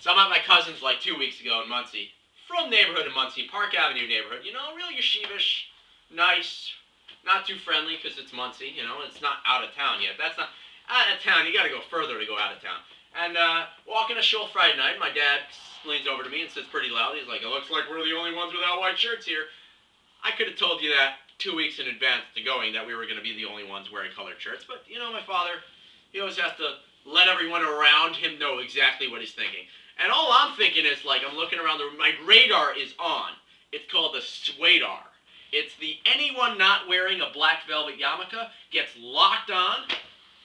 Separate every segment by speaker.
Speaker 1: So I'm at my cousin's like 2 weeks ago in Monsey. Frum neighborhood in Monsey, Park Avenue neighborhood. You know, real yeshivish, nice, not too friendly because it's Monsey. You know, it's not out of town yet. That's not out of town. You got to go further to go out of town. And walking a shul Friday night, my dad leans over to me and says pretty loud. He's like, "It looks like we're the only ones without white shirts here." I could have told you that 2 weeks in advance to going that we were going to be the only ones wearing colored shirts. But you know, my father, he always has to let everyone around him know exactly what he's thinking. And all I'm thinking is, like, I'm looking around the room. My radar is on. It's called the swadar. It's the anyone not wearing a black velvet yarmulke gets locked on.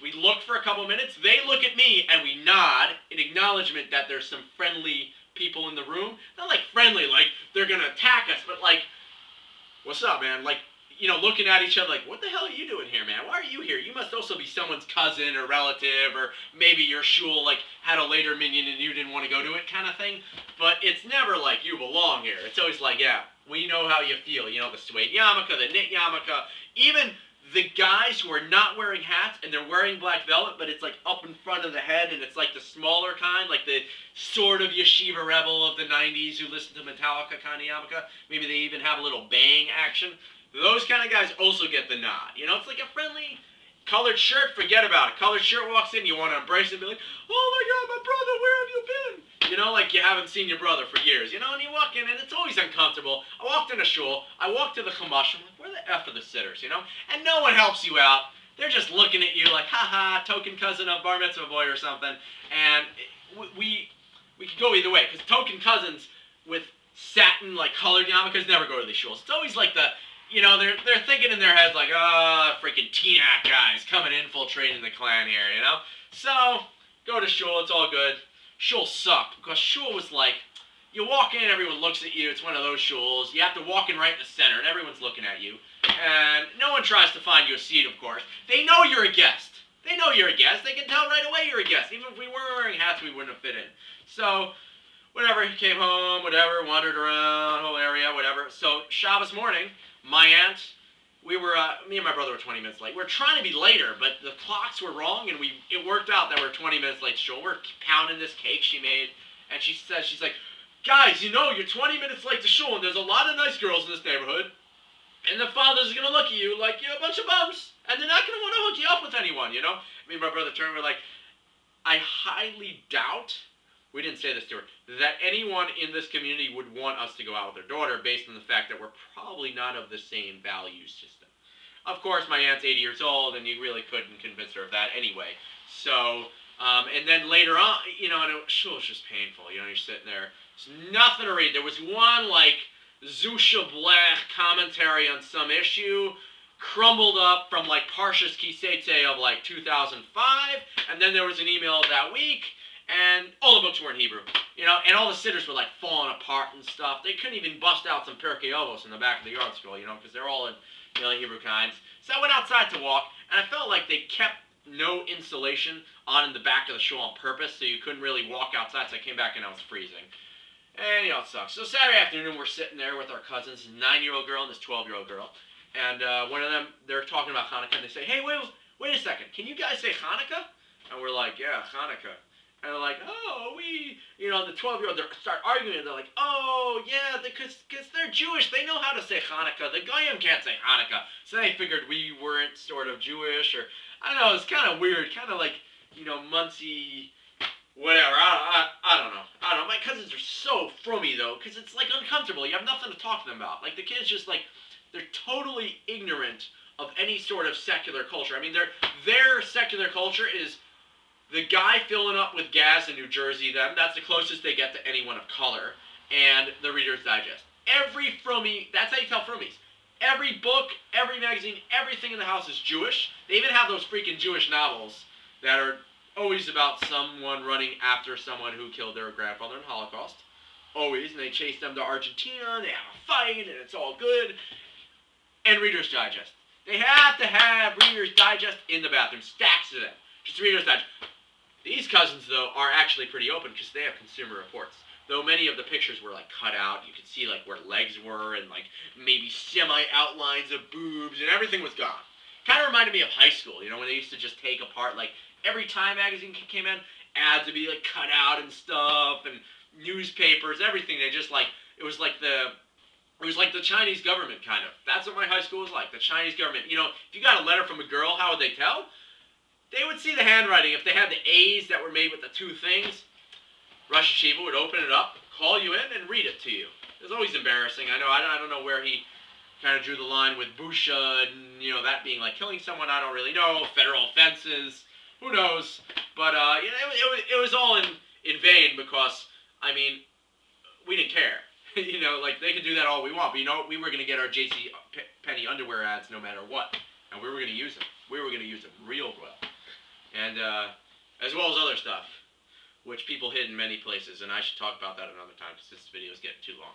Speaker 1: We look for a couple minutes. They look at me, and we nod in acknowledgement that there's some friendly people in the room. Not like friendly, like they're going to attack us, but like, what's up, man? Like, you know, looking at each other like, what the hell are you doing here, man? Why are you here? You must also be someone's cousin or relative, or maybe your shul, like, had a later minyan and you didn't want to go to it kind of thing. But it's never like you belong here. It's always like, yeah, we know how you feel. You know, the suede yarmulke, the knit yarmulke, even the guys who are not wearing hats and they're wearing black velvet, but it's like up in front of the head and it's like the smaller kind, like the sort of yeshiva rebel of the 90s who listened to Metallica kind of yarmulke. Maybe they even have a little bang action. Those kind of guys also get the nod. You know, it's like a friendly colored shirt, forget about it. Colored shirt walks in, you want to embrace it and be like, "Oh my God, my brother, where have you been?" You know, like you haven't seen your brother for years. You know, and you walk in and it's always uncomfortable. I walked in a shul, I walked to the chumash, I'm like, where the F are the sitters, you know? And no one helps you out. They're just looking at you like, ha, token cousin of bar mitzvah boy or something. And we could go either way, because token cousins with satin, like colored yarmulkes never go to these shuls. It's always like the, you know, they're thinking in their heads like, freaking Teaneck guys coming infiltrating the clan here, you know? So, go to shul, it's all good. Shul sucked, because shul was like, you walk in, everyone looks at you, it's one of those shuls. You have to walk in right in the center, and everyone's looking at you. And no one tries to find you a seat, of course. They know you're a guest. They know you're a guest. They can tell right away you're a guest. Even if we weren't wearing hats, we wouldn't have fit in. So, whatever, he came home, whatever, wandered around, whole area, whatever. So, Shabbos morning, my aunt, we were, me and my brother were 20 minutes late. We were trying to be later, but the clocks were wrong, and it worked out that we're 20 minutes late to shul. We're pounding this cake she made, and she says, she's like, "Guys, you know, you're 20 minutes late to shul, and there's a lot of nice girls in this neighborhood, and the fathers are going to look at you like you're a bunch of bums, and they're not going to want to hook you up with anyone, you know?" Me and my brother turned, we're like, I highly doubt, we didn't say this to her, that anyone in this community would want us to go out with their daughter based on the fact that we're probably not of the same value system. Of course, my aunt's 80 years old, and you really couldn't convince her of that anyway. So, and then later on, you know, and it was just painful. You know, you're sitting there, there's nothing to read. There was one, like, Zusha Blech commentary on some issue, crumbled up from, like, Parshas Kisetse of, like, 2005, and then there was an email that week, and all the books were in Hebrew, you know, and all the sitters were like falling apart and stuff. They couldn't even bust out some Pirkei Avos in the back of the yard scroll, you know, because they're all in, you know, Hebrew kinds. So I went outside to walk, and I felt like they kept no insulation on in the back of the shul on purpose, so you couldn't really walk outside. So I came back and I was freezing, and you know, it sucks. So Saturday afternoon, we're sitting there with our cousins, this 9-year-old girl and this 12-year-old girl, and one of them, they're talking about Hanukkah, and they say, "Hey, wait a second, can you guys say Hanukkah?" And we're like, "Yeah, Hanukkah." And they're like, "Oh, you know," the 12-year-old, they start arguing, and they're like, "Oh, yeah, because they're Jewish, they know how to say Hanukkah. The Goyim can't say Hanukkah." So they figured we weren't sort of Jewish, or, I don't know, it's kind of weird, kind of like, you know, Monsey, whatever, I don't know. I don't know, my cousins are so frummy, though, because it's, like, uncomfortable. You have nothing to talk to them about. Like, the kids just, like, they're totally ignorant of any sort of secular culture. I mean, their secular culture is the guy filling up with gas in New Jersey, that's the closest they get to anyone of color, and the Reader's Digest. Every Frummie, that's how you tell Frummies. Every book, every magazine, everything in the house is Jewish. They even have those freaking Jewish novels that are always about someone running after someone who killed their grandfather in the Holocaust. Always, and they chase them to Argentina, and they have a fight, and it's all good. And Reader's Digest. They have to have Reader's Digest in the bathroom, stacks of them. Just Reader's Digest. These cousins, though, are actually pretty open because they have Consumer Reports. Though many of the pictures were, like, cut out. You could see, like, where legs were and, like, maybe semi-outlines of boobs, and everything was gone. Kind of reminded me of high school, you know, when they used to just take apart, like, every Time magazine came in, ads would be, like, cut out and stuff, and newspapers, everything. They just like it was like the Chinese government kind of. That's what my high school was like. The Chinese government. You know, if you got a letter from a girl, how would they tell? They would see the handwriting. If they had the A's that were made with the two things, Rosh Hashiva would open it up, call you in, and read it to you. It was always embarrassing. I don't know where he kind of drew the line with Busha and, you know, that being like killing someone. I don't really know. Federal offenses. Who knows? But, you know, it was all in vain because, I mean, we didn't care. You know, like, they could do that all we want. But, you know, we were going to get our J.C. Penney underwear ads no matter what. And we were going to use them. We were going to use them real well. And, as well as other stuff, which people hid in many places. And I should talk about that another time because this video is getting too long.